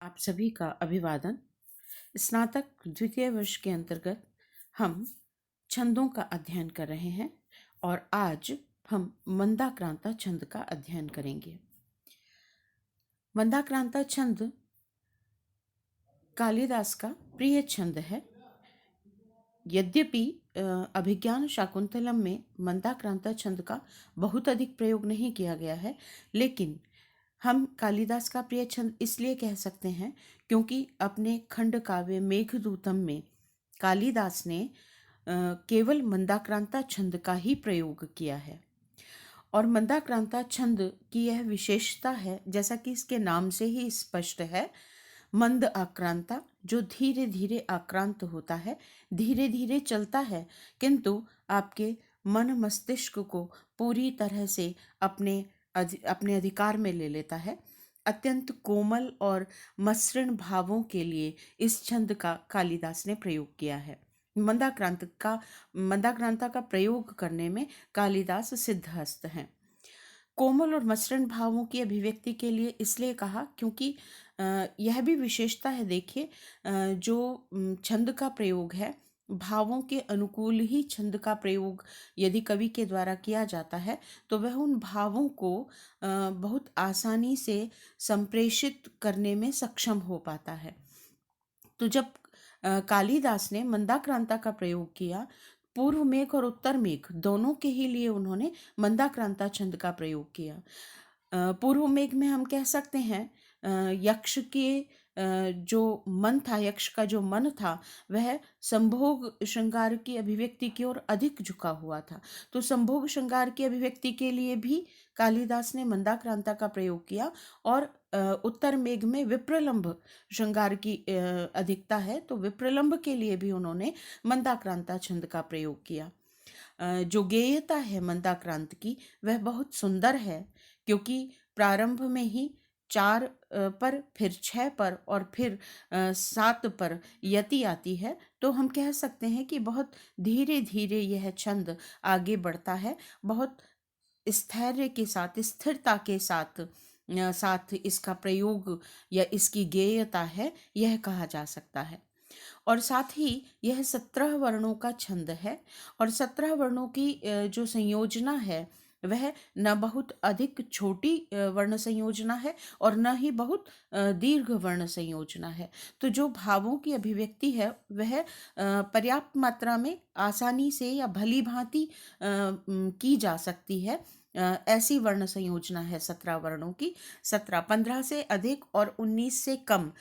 आप सभी का अभिवादन। स्नातक द्वितीय वर्ष के अंतर्गत हम छंदों का अध्ययन कर रहे हैं और आज हम मंदाक्रांता छंद का अध्ययन करेंगे। मंदाक्रांता छंद कालिदास का प्रिय छंद है। यद्यपि अभिज्ञान शाकुंतलम में मंदाक्रांता छंद का बहुत अधिक प्रयोग नहीं किया गया है, लेकिन हम कालिदास का प्रिय छंद इसलिए कह सकते हैं क्योंकि अपने खंड काव्य मेघदूतम में कालिदास ने केवल मंदाक्रांता छंद का ही प्रयोग किया है। और मंदाक्रांता छंद की यह विशेषता है, जैसा कि इसके नाम से ही स्पष्ट है, मंद आक्रांता, जो धीरे धीरे आक्रांत होता है, धीरे धीरे चलता है, किंतु आपके मन मस्तिष्क को पूरी तरह से अपने अधिकार में ले लेता है। अत्यंत कोमल और मसृण भावों के लिए इस छंद का कालिदास ने प्रयोग किया है। मंदाक्रांता का प्रयोग करने में कालिदास सिद्धहस्त हैं। कोमल और मसृण भावों की अभिव्यक्ति के लिए इसलिए कहा क्योंकि यह भी विशेषता है। देखिए, जो छंद का प्रयोग है, भावों के अनुकूल ही छंद का प्रयोग यदि कवि के द्वारा किया जाता है तो वह उन भावों को बहुत आसानी से संप्रेषित करने में सक्षम हो पाता है। तो जब कालिदास ने मंदाक्रांता का प्रयोग किया, पूर्व मेघ और उत्तर मेघ दोनों के ही लिए उन्होंने मंदाक्रांता छंद का प्रयोग किया। पूर्व मेघ में हम कह सकते हैं यक्ष के जो मन था, यक्ष का जो मन था, वह संभोग श्रृंगार की अभिव्यक्ति की ओर अधिक झुका हुआ था। तो संभोग श्रृंगार की अभिव्यक्ति के लिए भी कालिदास ने मंदाक्रांता का प्रयोग किया। और उत्तर मेघ में विप्रलंभ श्रृंगार की अधिकता है, तो विप्रलंभ के लिए भी उन्होंने मंदाक्रांता छंद का प्रयोग किया। जो गेयता है मंदाक्रांत की, वह बहुत सुंदर है, क्योंकि प्रारंभ में ही 4 पर, फिर 6 पर और फिर 7 पर यति आती है। तो हम कह सकते हैं कि बहुत धीरे धीरे यह छंद आगे बढ़ता है, बहुत स्थैर्य के साथ, स्थिरता के साथ इसका प्रयोग या इसकी गेयता है, यह कहा जा सकता है। और साथ ही यह 17 वर्णों का छंद है, और 17 वर्णों की जो संयोजना है वह न बहुत अधिक छोटी वर्ण संयोजना है और न ही बहुत दीर्घ वर्ण संयोजना है। तो जो भावों की अभिव्यक्ति है वह पर्याप्त मात्रा में आसानी से या भली भांति की जा सकती है। ऐसी वर्ण संयोजना है 17 वर्णों की। 17, 15 से अधिक और 19 से कम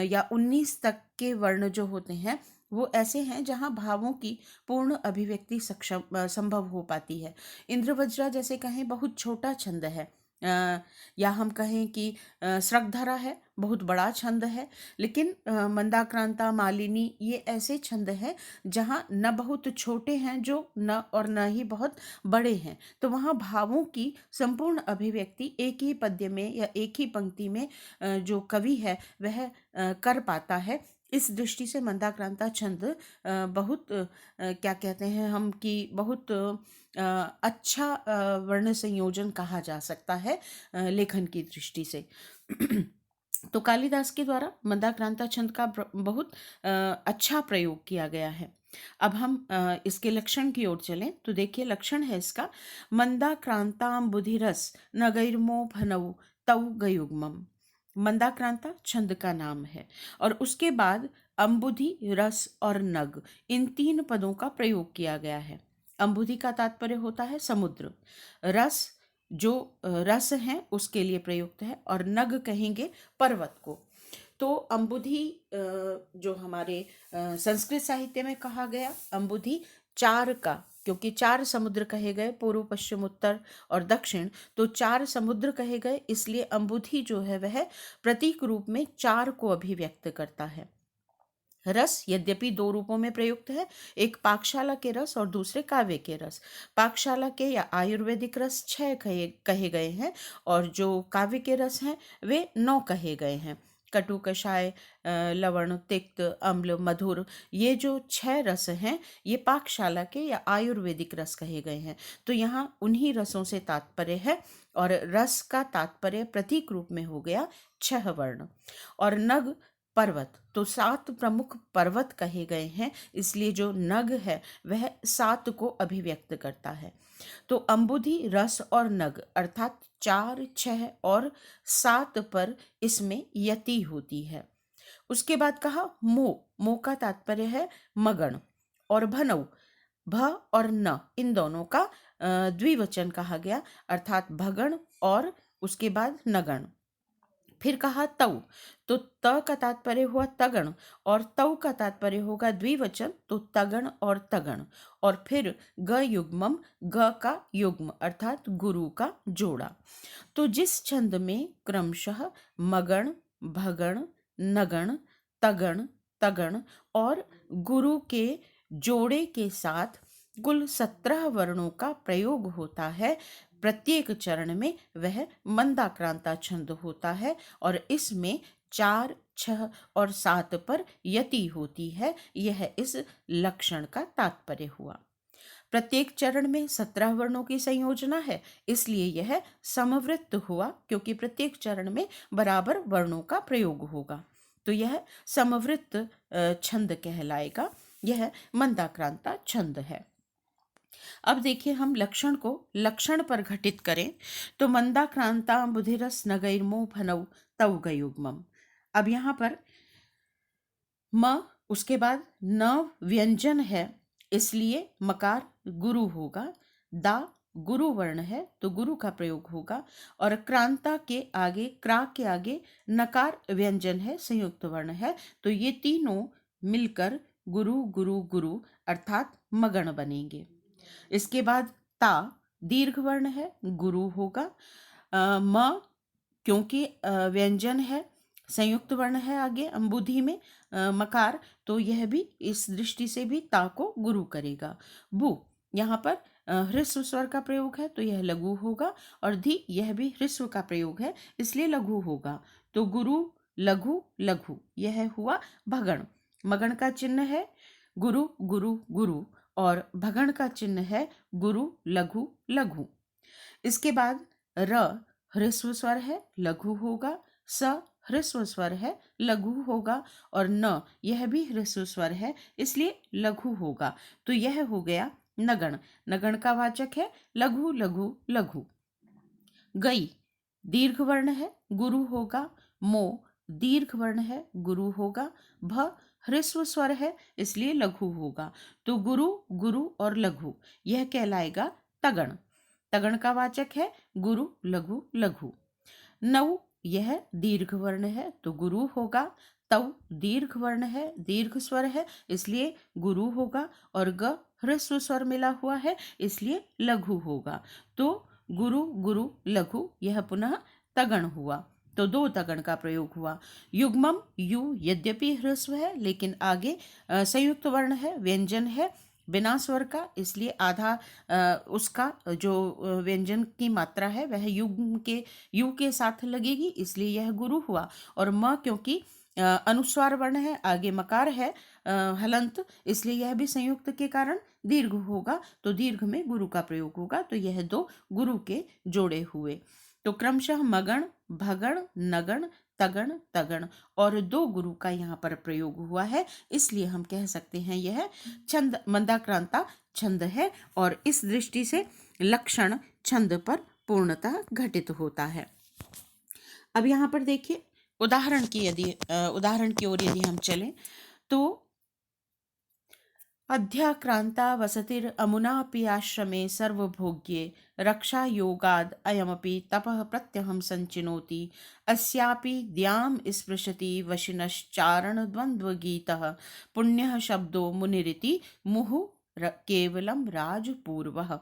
या 19 तक के वर्ण जो होते हैं वो ऐसे हैं जहां भावों की पूर्ण अभिव्यक्ति संभव हो पाती है। इंद्रवज्रा जैसे कहें बहुत छोटा छंद है, या हम कहें कि स्रग्धरा है, बहुत बड़ा छंद है। लेकिन मंदाक्रांता, मालिनी, ये ऐसे छंद हैं जहाँ न बहुत छोटे हैं जो और न ही बहुत बड़े हैं। तो वहाँ भावों की संपूर्ण अभिव्यक्ति एक ही पद्य में या एक ही पंक्ति में जो कवि है वह कर पाता है। इस दृष्टि से मंदाक्रांता छंद बहुत क्या कहते हैं हम कि बहुत अच्छा वर्ण संयोजन कहा जा सकता है लेखन की दृष्टि से। तो कालिदास के द्वारा मंदाक्रांता छंद का बहुत अच्छा प्रयोग किया गया है। अब हम इसके लक्षण की ओर चलें तो देखिए, लक्षण है इसका, मंदाक्रांताम बुधिरस नगैर्मो भनौ तौ गयुग्मम। मंदाक्रांता छंद का नाम है और उसके बाद अंबुधि, रस और नग, इन 3 पदों का प्रयोग किया गया है। अंबुधि का तात्पर्य होता है समुद्र, रस जो रस है उसके लिए प्रयुक्त है, और नग कहेंगे पर्वत को। तो अंबुधि जो हमारे संस्कृत साहित्य में कहा गया, अंबुधि 4 का, क्योंकि 4 समुद्र कहे गए, पूर्व, पश्चिम, उत्तर और दक्षिण, तो 4 समुद्र कहे गए, इसलिए अंबुधि जो है वह प्रतीक रूप में 4 को अभिव्यक्त करता है। रस यद्यपि 2 रूपों में प्रयुक्त है, एक पाकशाला के रस और दूसरे काव्य के रस। पाकशाला के या आयुर्वेदिक रस 6 कहे गए हैं और जो काव्य के रस हैं वे 9 कहे गए हैं। कटु, कषाय, लवण, तिक्त, अम्ल, मधुर, ये जो 6 रस हैं ये पाकशाला के या आयुर्वेदिक रस कहे गए हैं। तो यहाँ उन्हीं रसों से तात्पर्य है और रस का तात्पर्य प्रतीक रूप में हो गया 6 वर्ण। और नग, पर्वत, तो 7 प्रमुख पर्वत कहे गए हैं, इसलिए जो नग है वह 7 को अभिव्यक्त करता है। तो अंबुधि, रस और नग अर्थात 4, 6 और 7 पर इसमें यति होती है। उसके बाद कहा मो का तात्पर्य है मगन, और भनौ, भ और न इन दोनों का द्विवचन कहा गया अर्थात भगण और उसके बाद नगण। फिर कहा तौ, तो त का तात्पर्य हुआ तगण और तौ का तात्पर्य होगा द्विवचन, तो तगण और तगण। और फिर ग युग्मम, ग का युग्म अर्थात गुरु का जोड़ा। तो जिस छंद में क्रमशः मगण, भगण, नगण, तगण, तगण और गुरु के जोड़े के साथ कुल 17 वर्णों का प्रयोग होता है, प्रत्येक चरण में वह मंदाक्रांता छंद होता है और इसमें 4, 6 और 7 पर यति होती है। यह इस लक्षण का तात्पर्य हुआ। प्रत्येक चरण में 17 वर्णों की संयोजना है, इसलिए यह समवृत्त हुआ, क्योंकि प्रत्येक चरण में बराबर वर्णों का प्रयोग होगा, तो यह समवृत्त छंद कहलाएगा। यह मंदाक्रांता छंद है। अब देखिए हम लक्षण को लक्षण पर घटित करें तो मंदाक्रांता बुधिरस नगैर्मो फनौ तौ गयुग्मम। अब यहाँ पर म, उसके बाद न व्यंजन है, इसलिए मकार गुरु होगा। दा गुरु वर्ण है तो गुरु का प्रयोग होगा। और क्रांता के आगे, क्रा के आगे नकार व्यंजन है, संयुक्त वर्ण है, तो ये तीनों मिलकर गुरु गुरु गुरु अर्थात मगण बनेंगे। इसके बाद ता दीर्घ वर्ण है, गुरु होगा। म क्योंकि व्यंजन है, संयुक्त वर्ण है आगे अंबुधि में मकार, तो यह भी इस दृष्टि से भी ता को गुरु करेगा। बु यहाँ पर ह्रस्व स्वर का प्रयोग है तो यह लघु होगा। और धी यह भी ह्रस्व का प्रयोग है इसलिए लघु होगा। तो गुरु लघु लघु यह हुआ भगण। मगण का चिन्ह है गुरु गुरु गुरु और भगण का चिन्ह है गुरु लघु लघु। इसके बाद र ह्रस्व स्वर है, लघु होगा। स ह्रस्व स्वर है, लघु होगा। और न यह भी ह्रस्व स्वर है इसलिए लघु होगा। तो यह हो गया नगण। नगण का वाचक है लघु लघु लघु। गई दीर्घ वर्ण है, गुरु होगा। मो दीर्घ वर्ण है, गुरु होगा। भ ह्रस्व स्वर है इसलिए लघु होगा। तो गुरु गुरु और लघु यह कहलाएगा तगण। तगण का वाचक है गुरु लघु लघु। नौ यह दीर्घ वर्ण है तो गुरु होगा। तौ दीर्घ वर्ण है, दीर्घ स्वर है इसलिए गुरु होगा। और ग ह्रस्व स्वर मिला हुआ है इसलिए लघु होगा। तो गुरु गुरु लघु यह पुनः तगण हुआ। तो 2 तगण का प्रयोग हुआ। युग्मम यु यद्यपि ह्रस्व है लेकिन आगे संयुक्त वर्ण है, व्यंजन है बिना स्वर का, इसलिए आधा उसका जो व्यंजन की मात्रा है वह यु के साथ लगेगी, इसलिए यह गुरु हुआ। और म क्योंकि अनुस्वार वर्ण है, आगे मकार है हलंत, इसलिए यह भी संयुक्त के कारण दीर्घ होगा। तो दीर्घ में गुरु का प्रयोग होगा। तो यह 2 गुरु के जोड़े हुए। तो क्रमशः मगण, भगण, नगण, तगण, तगण और 2 गुरु का यहाँ पर प्रयोग हुआ है, इसलिए हम कह सकते हैं यह छंद मंदाक्रांता छंद है। और इस दृष्टि से लक्षण छंद पर पूर्णतः घटित होता है। अब यहाँ पर देखिए उदाहरण की ओर यदि हम चलें तो अध्याक्रांता वसतिर् अमुनापि आश्रमे सर्वभोग्ये रक्षा योगाद अयमपि तपः प्रत्यहं संचिनोति अस्यापि द्यां स्पृशति वशिनश्चारण द्वंद्वगीतः पुण्यः शब्दो मुनिरिति मुहुः केवलम राजपूर्वः।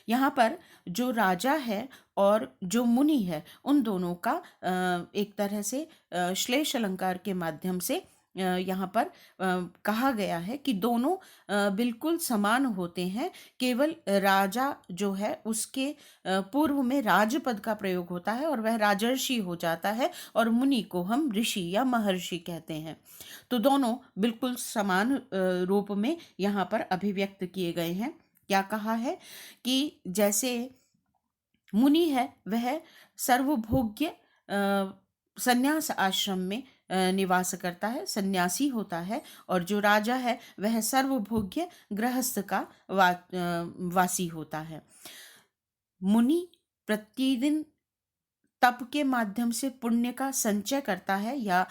यहाँ पर जो राजा है और जो मुनि है उन दोनों का एक तरह से श्लेष अलंकार के माध्यम से यहाँ पर कहा गया है कि दोनों बिल्कुल समान होते हैं। केवल राजा जो है उसके पूर्व में राजपद का प्रयोग होता है और वह राजर्षि हो जाता है, और मुनि को हम ऋषि या महर्षि कहते हैं। तो दोनों बिल्कुल समान रूप में यहाँ पर अभिव्यक्त किए गए हैं। क्या कहा है कि जैसे मुनि है वह सर्वभोग्य संन्यास आश्रम में निवास करता है, सन्यासी होता है, और जो राजा है वह सर्वभोग्य गृहस्थ का वासी होता है। मुनि प्रतिदिन तप के माध्यम से पुण्य का संचय करता है या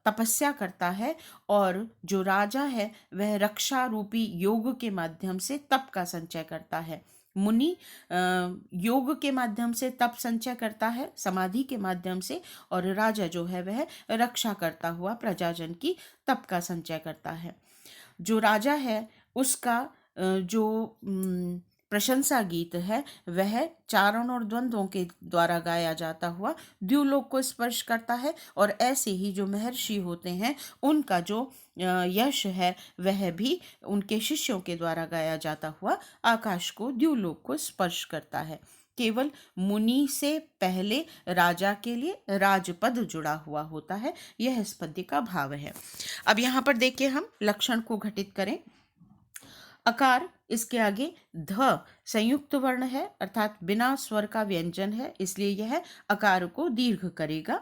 तपस्या करता है, और जो राजा है वह रक्षा रूपी योग के माध्यम से तप का संचय करता है। मुनि योग के माध्यम से तप संचय करता है, समाधि के माध्यम से, और राजा जो है वह रक्षा करता हुआ प्रजाजन की तप का संचय करता है। जो राजा है उसका जो प्रशंसा गीत है वह चारण और द्वंद्वों के द्वारा गाया जाता हुआ द्युलोक को स्पर्श करता है, और ऐसे ही जो महर्षि होते हैं उनका जो यश है वह भी उनके शिष्यों के द्वारा गाया जाता हुआ आकाश को, द्युलोक को स्पर्श करता है। केवल मुनि से पहले राजा के लिए राजपद जुड़ा हुआ होता है। यह इस पद्य का भाव है। अब यहाँ पर देखिए हम लक्षण को घटित करें। अकार इसके आगे ध संयुक्त वर्ण है, अर्थात बिना स्वर का व्यंजन है, इसलिए यह अकार को दीर्घ करेगा,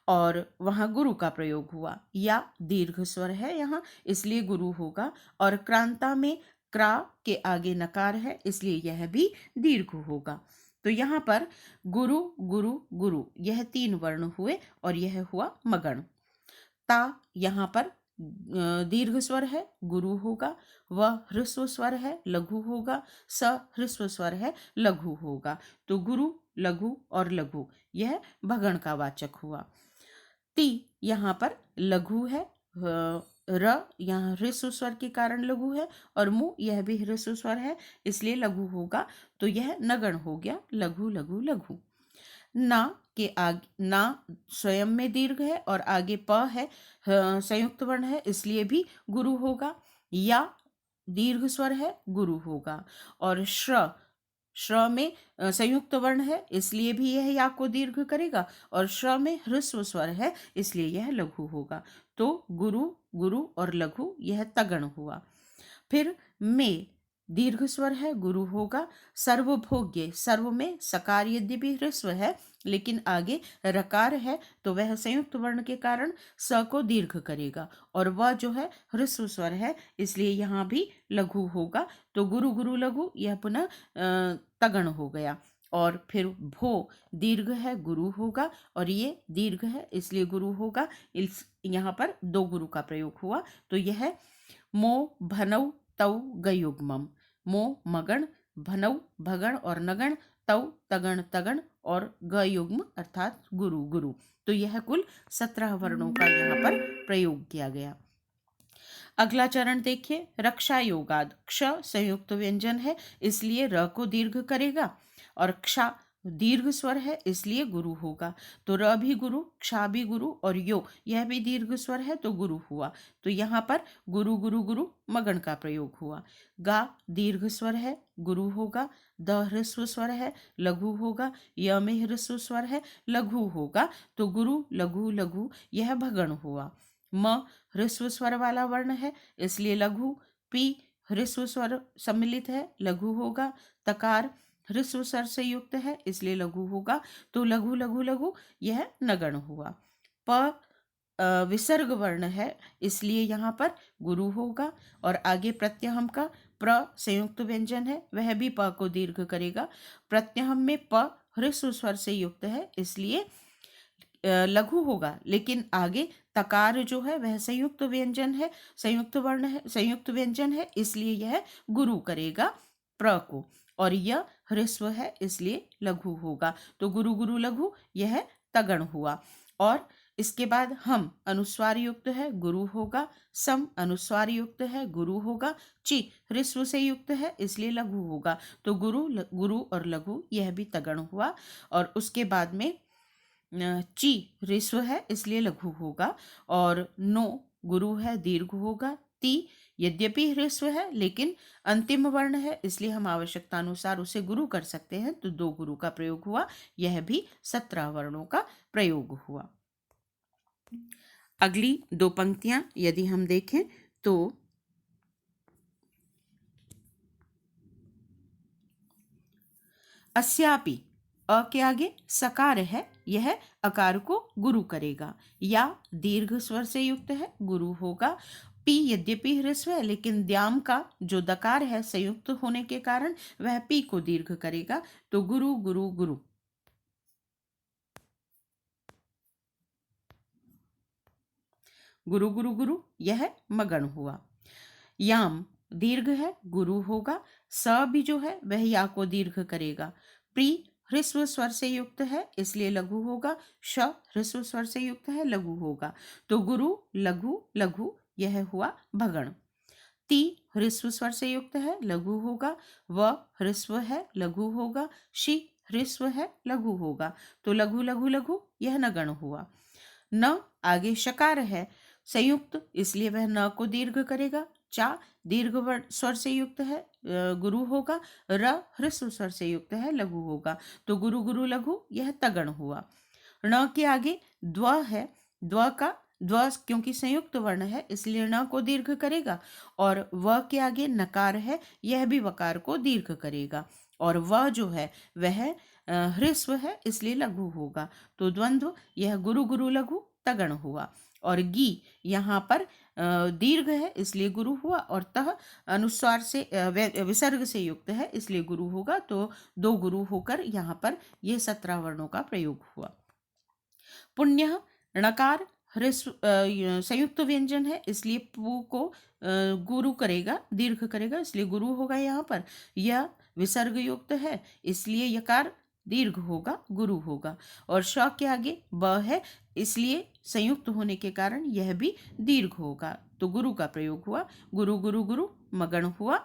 और वहां गुरु का प्रयोग हुआ। या दीर्घ स्वर है यहाँ, इसलिए गुरु होगा, और क्रांता में क्रा के आगे नकार है, इसलिए यह भी दीर्घ होगा। तो यहाँ पर गुरु गुरु गुरु यह 3 वर्ण हुए, और यह हुआ मगण। ता यहाँ पर दीर्घ स्वर है, गुरु होगा। व ह्रस्व स्वर है, लघु होगा। स ह्रस्व स्वर है, लघु होगा। तो गुरु, लघु और लघु यह भगण का वाचक हुआ। ती यहाँ पर लघु है, र यहाँ ह्रस्व स्वर के कारण लघु है, और मु यह भी ह्रस्व स्वर है, इसलिए लघु होगा। तो यह नगण हो गया, लघु लघु लघु। ना के आगे, ना स्वयं में दीर्घ है और आगे प है, संयुक्त वर्ण है, इसलिए भी गुरु होगा। या दीर्घ स्वर है, गुरु होगा। और श्र, श्र में संयुक्त वर्ण है, इसलिए भी यह या को दीर्घ करेगा, और श्र में ह्रस्व स्वर है, इसलिए यह लघु होगा। तो गुरु गुरु और लघु यह तगण हुआ। फिर में दीर्घ स्वर है, गुरु होगा। सर्वभोग्य, सर्व में सकार यद्यपि ह्रस्व है, लेकिन आगे रकार है, तो वह संयुक्त वर्ण के कारण स को दीर्घ करेगा, और वह जो है ह्रस्व स्वर है, इसलिए यहाँ भी लघु होगा। तो गुरु गुरु लघु यह पुनः तगण हो गया। और फिर भो दीर्घ है, गुरु होगा, और ये दीर्घ है, इसलिए गुरु होगा। इस यहाँ पर 2 गुरु का प्रयोग हुआ। तो यह मो भनौ तौ गयुग्मम। मो मगण, भनौ भगण और नगण, तौ तगण तगण, और गयुग्म अर्थात गुरु गुरु। तो यह कुल 17 वर्णों का यहाँ पर प्रयोग किया गया। अगला चरण देखिए, रक्षा योगाद। क्ष संयुक्त व्यंजन है, इसलिए र को दीर्घ करेगा, औरक्षा दीर्घ स्वर है, इसलिए गुरु होगा। तो र भी गुरु,क्षा भी गुरु, और यो यह भी दीर्घ स्वर है, तो गुरु हुआ। तो यहाँ पर गुरु गुरु गुरु मगण का प्रयोग हुआ। गा दीर्घ स्वर है, गुरु होगा। द ह्रस्व स्वर है, लघु होगा। य में ह्रस्व स्वर है, लघु होगा। तो गुरु लघु लघु यह भगण हुआ। म ह्रस्व स्वर वाला वर्ण है, इसलिए लघु। पी ह्रस्व स्वर सम्मिलित है, लघु होगा। तकार ह्रस्व स्वर से युक्त है, इसलिए लघु होगा। तो लघु लघु लघु यह नगण हुआ। प विसर्ग वर्ण है, इसलिए यहाँ पर गुरु होगा, और आगे प्रत्यहम का प्र संयुक्त व्यंजन है, वह भी प को दीर्घ करेगा। प्रत्यहम में प ह्रस्व स्वर से युक्त है, इसलिए लघु होगा। लेकिन आगे तकार जो है वह संयुक्त व्यंजन है, संयुक्त वर्ण है, संयुक्त व्यंजन है, इसलिए यह गुरु करेगा प्र को। और यह ह्रस्व है, इसलिए लघु होगा। तो गुरु गुरु लघु यह तगण हुआ। और इसके बाद हम अनुस्वार युक्त है, गुरु होगा। सम अनुस्वार युक्त है, गुरु होगा। ची ह्रस्व से युक्त है, इसलिए लघु होगा। तो गुरु गुरु और लघु यह भी तगण हुआ। और उसके बाद में ची ह्रस्व है, इसलिए लघु होगा। और नो गुरु है, दीर्घ होगा। ती यद्यपि ह्रस्व है लेकिन अंतिम वर्ण है, इसलिए हम आवश्यकता अनुसार उसे गुरु कर सकते हैं, तो दो गुरु का प्रयोग हुआ। यह भी 17 वर्णों का प्रयोग हुआ। अगली दो पंक्तियां यदि हम देखें तो अस्यापि, अ के आगे सकार है, यह अकार को गुरु करेगा। या दीर्घ स्वर से युक्त है, गुरु होगा। पी यद्यपि ह्रस्व है लेकिन द्याम का जो दकार है संयुक्त होने के कारण वह पी को दीर्घ करेगा, तो गुरु गुरु गुरु। गुरु गुरु गुरु यह मगण हुआ। याम दीर्घ है, गुरु होगा। स भी जो है वह या को दीर्घ करेगा। प्री ह्रस्व स्वर से युक्त है इसलिए लघु होगा। श ह्रस्व स्वर से युक्त है, लघु होगा, तो गुरु लघु लघु यह हुआ भगण। ती ह्रस्व स्वर से युक्त है, लघु होगा। व ह्रस्व है, लघु होगा। शी ह्रस्व है, लघु होगा, तो लघु लघु लघु यह नगण हुआ। न आगे शकार है संयुक्त, इसलिए वह न को दीर्घ करेगा। चा दीर्घ स्वर से युक्त है, गुरु होगा। र ह्रस्व स्वर से युक्त है, लघु होगा, तो गुरु गुरु लघु यह तगण हुआ। ण के आगे द्व है, द्व क्योंकि संयुक्त वर्ण है इसलिए ण को दीर्घ करेगा। और व के आगे नकार है, यह भी वकार को दीर्घ करेगा। और व जो है वह ह्रस्व है इसलिए लघु होगा, तो द्वंद्व यह गुरु गुरु लघु तगण हुआ। और गी यहाँ पर दीर्घ है इसलिए गुरु हुआ, और तह अनुस्वार से विसर्ग से युक्त है इसलिए गुरु होगा, तो दो गुरु होकर यहाँ पर यह 17 वर्णों का प्रयोग हुआ। पुण्य णकार ह्रस्व संयुक्त व्यंजन है इसलिए पू को गुरु करेगा, दीर्घ करेगा, इसलिए गुरु होगा। यहाँ पर यह विसर्ग युक्त है इसलिए यकार दीर्घ होगा, गुरु होगा। और श के आगे ब है इसलिए संयुक्त होने के कारण यह भी दीर्घ होगा, तो गुरु का प्रयोग हुआ। गुरु गुरु गुरु मगण हुआ।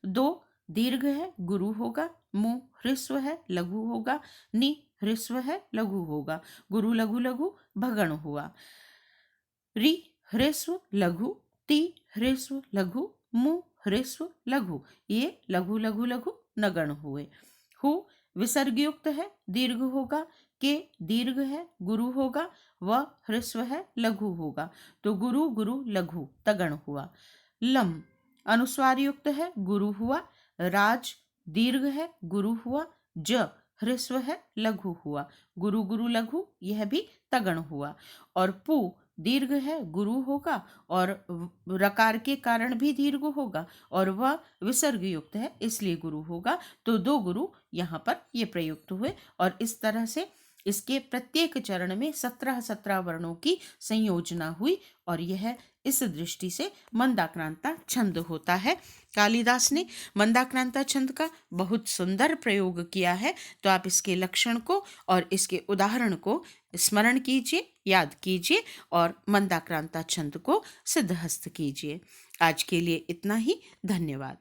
दो दीर्घ है, गुरु होगा। मु ह्रस्व है, लघु होगा। नि ह्रस्व है, लघु होगा, गुरु लघु लघु भगण हुआ। रि ह्रस्व लघु, ति ह्रस्व लघु, मु ह्रस्व लघु, ये लघु लघु लघु नगण हुए। हु विसर्ग युक्त है, दीर्घ होगा। के दीर्घ है, गुरु होगा। व ह्रस्व है, लघु होगा, तो गुरु गुरु लघु तगण हुआ। लम अनुस्वार युक्त है, गुरु हुआ। राज दीर्घ है, गुरु हुआ। ज ह्रस्व है, लघु हुआ, गुरु गुरु लघु यह भी तगण हुआ। और पु दीर्घ है, गुरु होगा, और रकार के कारण भी दीर्घ होगा, और वह विसर्ग युक्त है इसलिए गुरु होगा, तो दो गुरु यहाँ पर ये प्रयुक्त हुए। और इस तरह से इसके प्रत्येक चरण में 17 वर्णों की संयोजना हुई, और यह इस दृष्टि से मंदाक्रांता छंद होता है। कालिदास ने मंदाक्रांता छंद का बहुत सुंदर प्रयोग किया है, तो आप इसके लक्षण को और इसके उदाहरण को स्मरण कीजिए, याद कीजिए, और मंदाक्रांता छंद को सिद्धहस्त कीजिए। आज के लिए इतना ही। धन्यवाद।